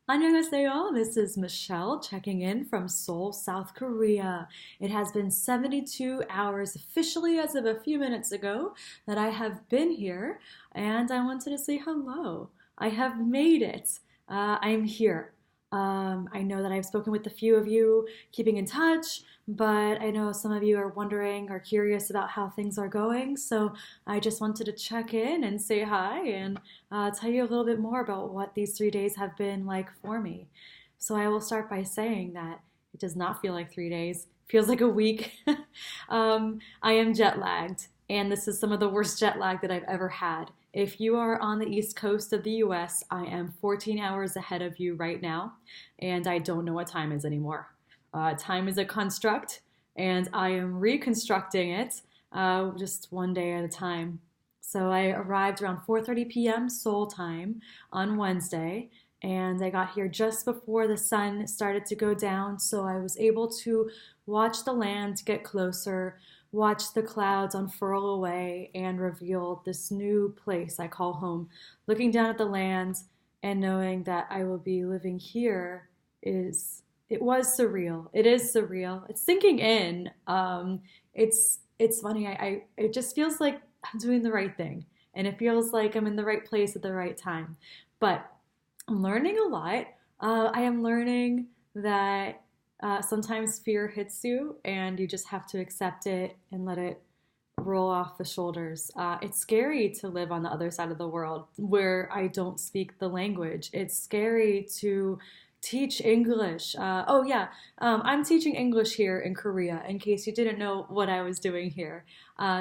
안녕하세요. This is Michelle checking in from Seoul, South Korea. It has been 72 hours officially as of a few minutes ago that I have been here, and I wanted to say hello. I have made it. I'm here. I know that I've spoken with a few of you, keeping in touch, but I know some of you are wondering or curious about how things are going. So I just wanted to check in and say hi and tell you a little bit more about what these 3 days have been like for me. So I will start by saying that it does not feel like 3 days, it feels like a week. I am jet lagged, and this is some of the worst jet lag that I've ever had. If you are on the east coast of the US, I am 14 hours ahead of you right now, and I don't know what time is anymore. Time is a construct, and I am reconstructing it just one day at a time. So I arrived around 4:30 p.m. Seoul time on Wednesday, and I got here just before the sun started to go down, so I was able to watch the land get closer, watch the clouds unfurl away, and reveal this new place I call home. Looking down at the land and knowing that I will be living here is it was surreal. It is surreal. It's sinking in. It's funny. It just feels like I'm doing the right thing, and it feels like I'm in the right place at the right time. But I'm learning a lot. I am learning that sometimes fear hits you, and you just have to accept it and let it roll off the shoulders. It's scary to live on the other side of the world where I don't speak the language. It's scary to teach English. Oh, yeah, I'm teaching English here in Korea, in case you didn't know what I was doing here,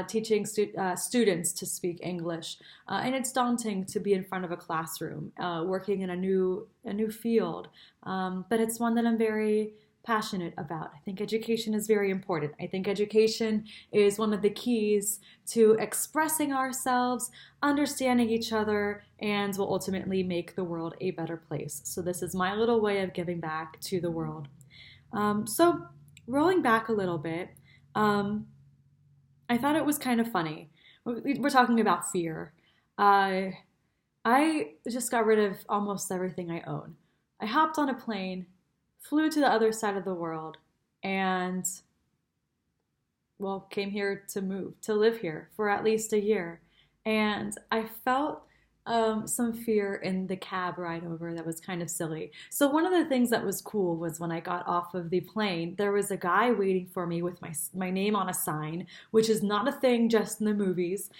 teaching students to speak English. And it's daunting to be in front of a classroom, working in a new field. But it's one that I'm very passionate about. I think education is very important. I think education is one of the keys to expressing ourselves, understanding each other, and will ultimately make the world a better place. So this is my little way of giving back to the world. So rolling back a little bit, I thought it was kind of funny. We're talking about fear. I just got rid of almost everything I own. I hopped on a plane, flew to the other side of the world, and, well, came here to move, to live here for at least a year. And I felt some fear in the cab ride over that was kind of silly. So one of the things that was cool was when I got off of the plane, there was a guy waiting for me with my name on a sign, which is not a thing just in the movies.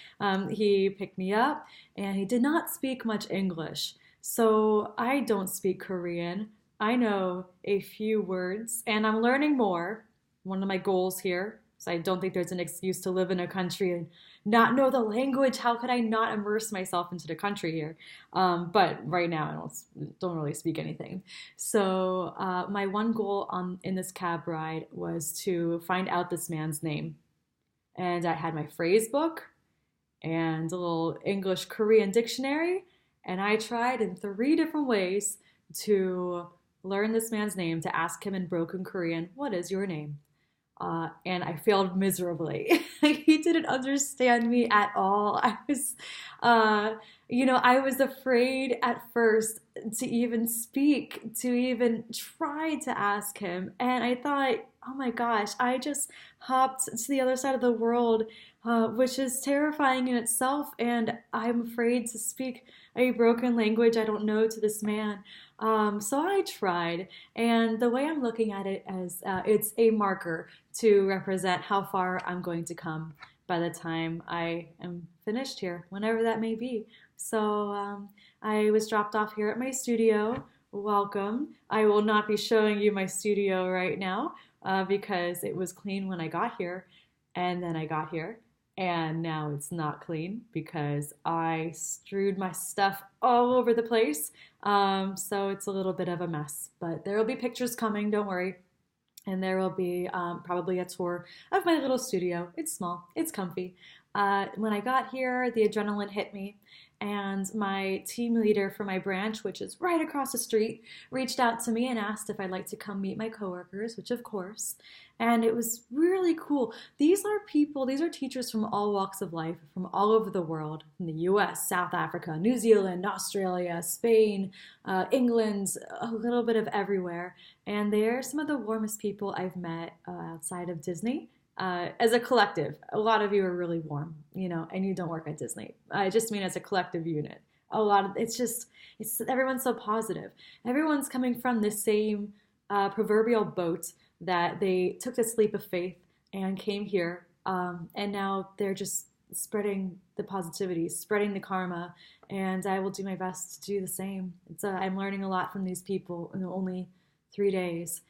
He picked me up, and he did not speak much English. So I don't speak Korean. I know a few words, and I'm learning more. One of my goals here, so I don't think there's an excuse to live in a country and not know the language. How could I not immerse myself into the country here? But right now, I don't really speak anything. So my one goal in this cab ride was to find out this man's name, and I had my phrase book and a little English Korean dictionary, and I tried in 3 different ways to learn this man's name, to ask him in broken Korean, "What is your name?" And I failed miserably. He didn't understand me at all. I was afraid at first to even speak, to even try to ask him. And I thought, oh my gosh, I just hopped to the other side of the world, which is terrifying in itself. And I'm afraid to speak a broken language I don't know to this man. So I tried, and the way I'm looking at it as it's a marker to represent how far I'm going to come by the time I am finished here, whenever that may be. So I was dropped off here at my studio. Welcome. I will not be showing you my studio right now because it was clean when I got here, and then I got here. And now it's not clean because I strewed my stuff all over the place. So it's a little bit of a mess. But there will be pictures coming, don't worry. And there will be probably a tour of my little studio. It's small, it's comfy. When I got here, the adrenaline hit me. and my team leader for my branch, which is right across the street, reached out to me and asked if I'd like to come meet my coworkers, which of course. And it was really cool. These are people, these are teachers from all walks of life, from all over the world, from the US, South Africa, New Zealand, Australia, Spain, England, a little bit of everywhere. And they're some of the warmest people I've met outside of Disney. As a collective, a lot of you are really warm, and you don't work at Disney. I just mean as a collective unit. It's everyone's so positive. Everyone's coming from the same proverbial boat that they took this leap of faith and came here, and now they're just spreading the positivity, spreading the karma, and I will do my best to do the same. I'm learning a lot from these people in only 3 days.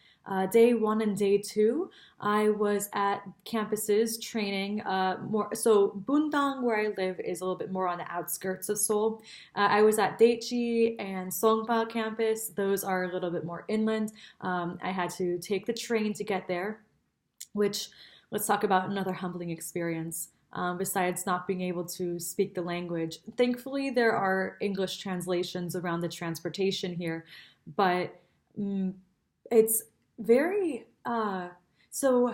Day 1 and day 2, I was at campuses training more. So Bundang, where I live, is a little bit more on the outskirts of Seoul. I was at Daechi and Songpa campus. Those are a little bit more inland. I had to take the train to get there, which, let's talk about another humbling experience. Besides not being able to speak the language. Thankfully, there are English translations around the transportation here, but it's very, so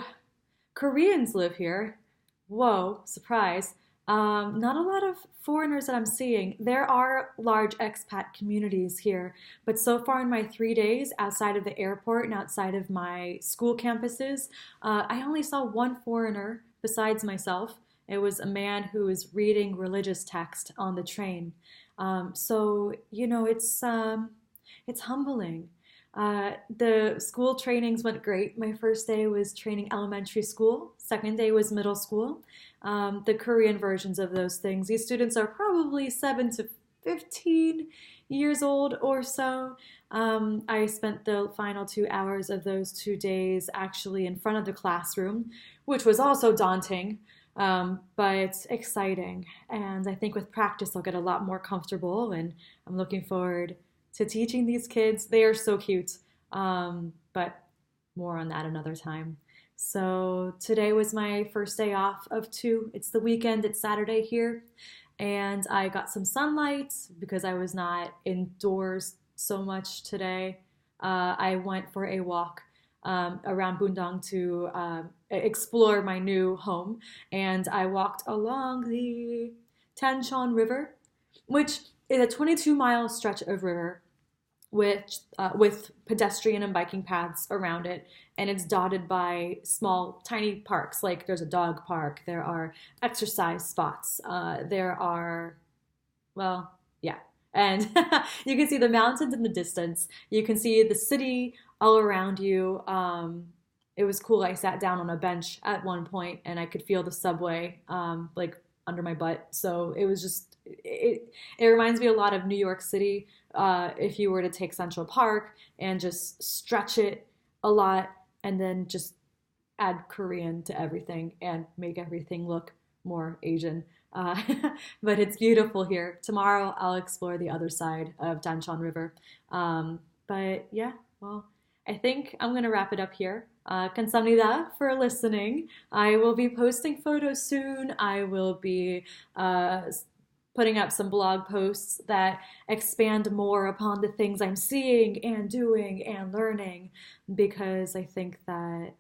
Koreans live here. Whoa, surprise. Not a lot of foreigners that I'm seeing. There are large expat communities here, but so far in my 3 days outside of the airport and outside of my school campuses, I only saw one foreigner besides myself. It was a man who was reading religious text on the train. So, it's humbling. The school trainings went great. My first day was training elementary school. Second day was middle school. The Korean versions of those things. These students are probably 7 to 15 years old or so. I spent the final 2 hours of those 2 days actually in front of the classroom, which was also daunting, but exciting. And I think with practice, I'll get a lot more comfortable, and I'm looking forward to teaching these kids. They are so cute, but more on that another time. So today was my first day off of 2. It's the weekend, it's Saturday here, and I got some sunlight because I was not indoors so much today. I went for a walk around Bundang to explore my new home, and I walked along the Tancheon River, which is a 22-mile stretch of river with pedestrian and biking paths around it, and it's dotted by small, tiny parks. Like there's a dog park, there are exercise spots, there are, well, yeah. And you can see the mountains in the distance. You can see the city all around you. It was cool. I sat down on a bench at one point, and I could feel the subway like under my butt. So it was just, it reminds me a lot of New York City. If you were to take Central Park and just stretch it a lot and then just add Korean to everything and make everything look more Asian. But it's beautiful here. Tomorrow I'll explore the other side of Dancheon River. But yeah, well, I think I'm going to wrap it up here. 감사합니다 for listening. I will be posting photos soon. I will be putting up some blog posts that expand more upon the things I'm seeing and doing and learning, because I think that,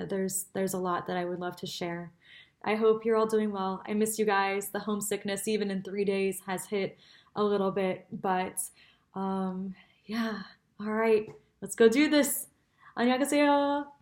there's a lot that I would love to share. I hope you're all doing well. I miss you guys. The homesickness, even in 3 days, has hit a little bit, but yeah. All right, let's go do this. 안녕하세요.